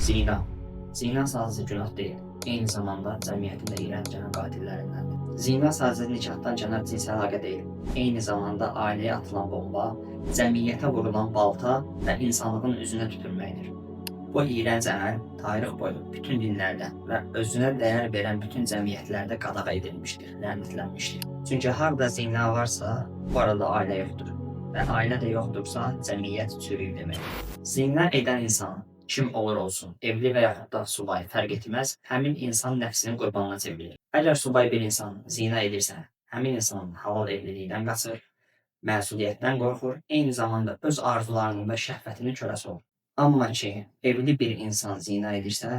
Zina. Zina sadəcə günah deyil, eyni zamanda cəmiyyətin də iyrəncələn qatillərindəndir. Zina sadəcə nikahdan kənar cinsi əlaqə deyil, eyni zamanda ailəyə atılan bomba, cəmiyyətə vurulan balta və insanlığın üzünə tüpürməkdir. Bu iyrənc əməl tarix boyu bütün dinlərdə və özünə dəyər verən bütün cəmiyyətlərdə qadağa edilmişdir, lənətlənmişdir. Çünki harda zina varsa, bu arada ailə yoxdur və ailə də yoxdursa, cəmiyyət çürüyür deməkdir. Zina edən insan kim olur olsun, evli və yaxud da subay fərq etməz, həmin insan nəfsinin qurbanına çevrilir. Əgər subay bir insan zina edirsə, həmin insan halal evlilikdən qaçır, məsuliyyətdən qorxur, eyni zamanda öz arzularının və şəhvətinin kölesi olur. Amma ki, evli bir insan zina edirsə,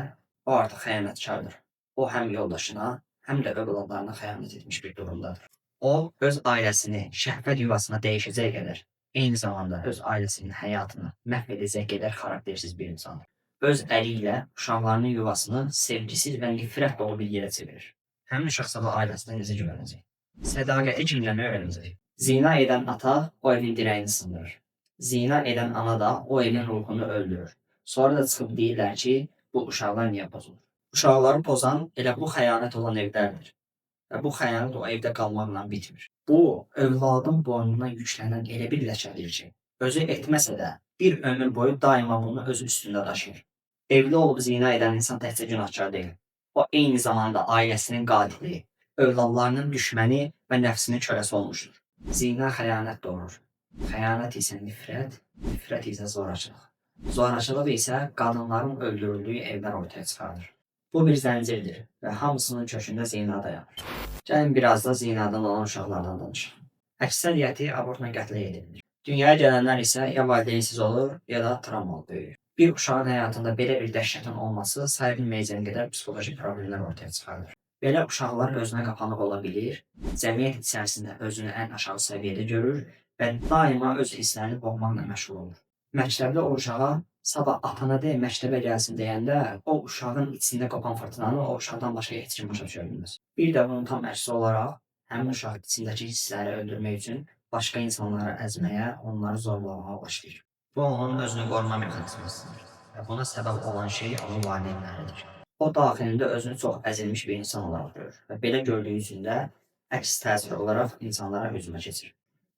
o artıq xəyanətkardır. O həm yoldaşına, həm də övladlarına xəyanət etmiş bir durumdadır. O, öz ailəsini, şəhvət yuvasına dəyişəcək qədər, eyni zamanda öz ailəsinin həyatını məhv edəcək qədər xaraktersiz bir insandır. Öz əli ilə uşaqlarının yuvasını sevgisiz və nifrət dolu bir yerə çevirir. Həmin şəxsə bu ailəsindən necə güvənəcək? Sədaqəti kimləmə öyrənəcək? Zina edən ata o evin dirəyini sındırır. Zina edən ana da o evin ruhunu öldürür. Sonra da çıxıb deyirlər ki, bu uşaqlar niyə pozulur? Uşaqları pozan elə bu xəyanət olan evlərdir. Və bu xəyanət o evdə qalmaqla bitmir. Bu, övladın boynuna yüklənən elə bir ləkədir ki, özü etməsə də bir ömür boyu daima bunu öz üstündə daşıyır. Evli olub zina edən insan təkcə günahkar deyil. O eyni zamanda ailəsinin qatili, övladlarının düşməni və nəfsinin kölesi olmuşdur. Zina xəyanət doğurur. Xəyanət isə nifrət, nifrət isə zorakılıq. Zorakılıq isə qadınların öldürüldüyü evlər ortaya çıxardır. Bu bir zəncirdir və hamısının kökündə zina dayanır. Gəlin biraz da zinadan olan uşaqlardan danışaq. Əksəriyyəti abortla qətlə yedirilir. Dünyaya gələnlər isə ya valideynsiz olur, ya da travmalı böyüyür. Bir uşağın həyatında belə bir dəhşətin olması sayılmayacaq qədər psixoloji problemlər ortaya çıxardır. Belə uşaqlar özünə qapanıq ola bilir, cəmiyyət içərisində özünü ən aşağı səviyyədə görür və daima öz hisslərini boğmaqla məşğul olur. Məktəbdə o uşağa sabah atana de məktəbə gəlsin deyəndə o uşağın içində qopan fırtınanı o uşaqdan başqa heç kim başa düşə bilməz. Bir də bunun tam əksi olaraq həmin uşaq içindəki hissləri öldürmək üçün başqa insanları əzməyə, onları zorlamağa başlayır. Bu onun özünü qoruma mexanizmasıdır və buna səbəb olan şey onun valideynləridir. O daxilində özünü çox əzilmiş bir insan olaraq görür və belə gördüyü üçün də əks təsir olaraq insanlara hücuma keçir.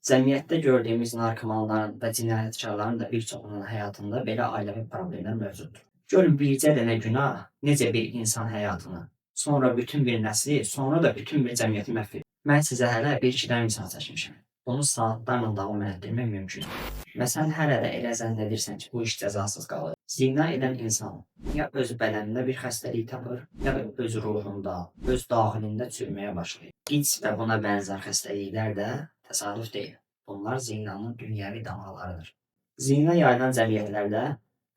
Cəmiyyətdə gördüyümüz narkomanların və cinayətkarların da bir çoxunun həyatında belə ailəvi problemlər mövcuddur. Görün bircə dənə günah necə bir insan həyatını, sonra bütün bir nəsli, sonra da bütün bir cəmiyyəti məhv edir. Mən sizə hələ bir-iki dənə misal çəkmişəm. Bunu saatlarla davam etdirmək mümkündür. Və sən hələ də elə zənn edirsən ki, bu iş cəzasız qalır. Zina edən insan ya öz bədənində bir xəstəlik tapır, ya da öz ruhunda, öz daxilində çürüməyə başlayır. İç və buna bənzər xəstəliklər də təsadüf deyil. Bunlar zinanın dünyəvi damğalarıdır. Zina yayılan cəmiyyətlərdə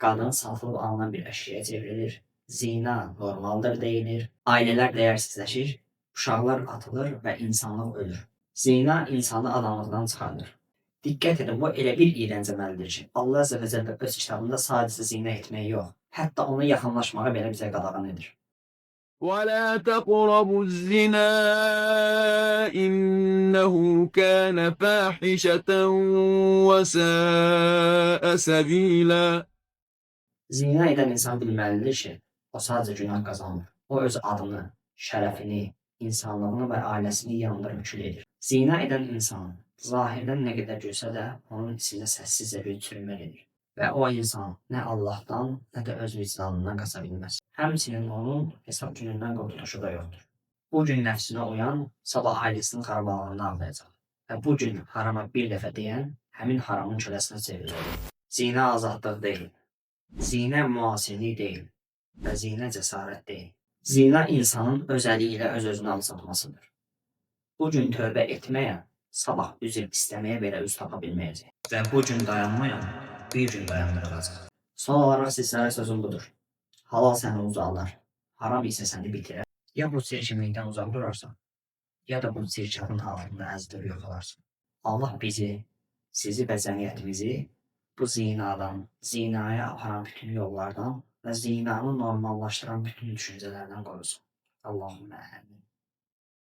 qadın satılıb alınan bir əşyaya çevrilir. Zina normaldır deyilir. Ailələr dəyərsizləşir, uşaqlar atılır və insanlıq ölür. Zina insanı adamlıqdan çıxardır. Diqqət edin, bu elə bir iyrənc əməldir ki, Allah Azze və Cəllə öz kitabında sadəcə zina etmək yox, hətta ona yaxınlaşmağa belə bizə qadağan edir. ولا تقربوا الزنا إنه كان فاحشة وساء سبيلا. Zina edən insan bilməlidir ki, o sadəcə günah qazanmır. O öz adını, şərəfini, insanlığını və ailəsini yandırıb kül edir. Zina edən insan zahirdən nə qədər gülsə də onun içində səssizcə bir çürümə gedir. Və o insan nə Allahdan, nə də öz vicdanından qaça bilməz. Həmçinin onun hesab günündən qurtuluşu da yoxdur. Bu gün nəfsinə uyan, sabah ailəsinin xarabalığını ağlayacaq. Və bu gün harama bir dəfə deyən, həmin haramın köləsinə çevrilir. Zina azadlıq deyil. Zina müasirlik deyil. Və zina cəsarət deyil. Zina insanın öz əli ilə öz-özünü alçatmasıdır. Bu gün tövbə etməyən, sabah üzr istəməyə belə üz tapa bilməyəcək. Və bu gün dayanmayan, bir gün dayandırılacaq. Son olaraq sizlərə sözüm budur. Halal səni ucaldar, haram isə səni bitirər. Ya bu çirkinlikdən uzaq durarsan, ya da bu çirkabın altında əzdir yoxalarsan. Allah bizi, sizi və cəmiyyətimizi bu zinadan, zinaya aparan bütün yollardan və zinanı normallaşdıran bütün düşüncələrdən qorusun. Allahümme əmin.